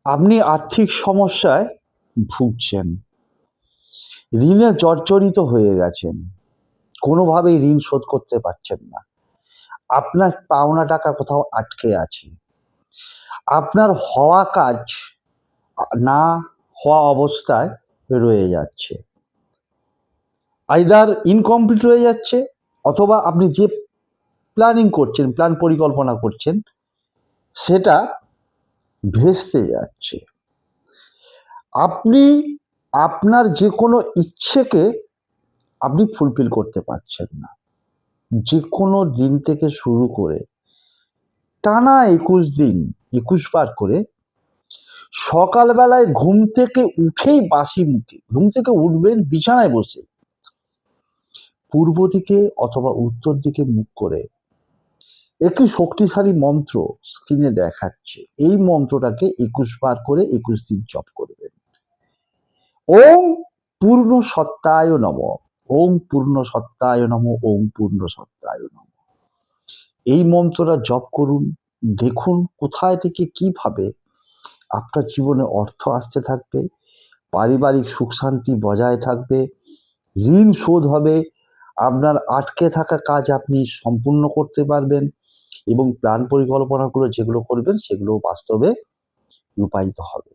আপনি আর্থিক সমস্যায় ভুগছেন, ঋণে জর্জরিত হয়ে গেছেন, কোনোভাবেই ঋণ শোধ করতে পারছেন না। আপনার পাওনা টাকা কোথাও আটকে আছে। আপনার হওয়া কাজ না হওয়া অবস্থায় রয়ে যাচ্ছে। আইদার ইনকমপ্লিট রয়ে যাচ্ছে, অথবা আপনি যে প্ল্যানিং করছেন, প্ল্যান পরিকল্পনা করছেন, সেটা ভেস্তে যাচ্ছে। আপনি আপনার যে কোনো ইচ্ছেকে আপনি ফুলফিল করতে পারছেন না। যে কোনো দিন থেকে শুরু করে টানা ২১ দিন, ২১ বার করে সকালবেলায় ঘুম থেকে উঠেই বাসি মুখে, ঘুম থেকে উঠবেন বিছানায় বসে, পূর্ব দিকে অথবা উত্তর দিকে মুখ করে একটি শক্তিশালী মন্ত্র স্ক্রিনে দেখাচ্ছে। এই মন্ত্রটাকে ২১ বার করে ২১ দিন জপ করবেন। ওম পূর্ণ সত্তায় নমঃ, ওম পূর্ণ সত্তায় নমঃ, ওম পূর্ণ সত্তায় নমঃ। এই মন্ত্রটা জপ করুন, দেখুন কোথায় থেকে কিভাবে আপনার জীবনে অর্থ আসতে থাকবে, পারিবারিক সুখ শান্তি বজায় থাকবে, ঋণ শোধ হবে, আপনার আটকে থাকা কাজ আপনি সম্পূর্ণ করতে পারবেন এবং প্ল্যান পরিকল্পনাগুলো যেগুলো করবেন সেগুলো বাস্তবে রূপায়িত হবে।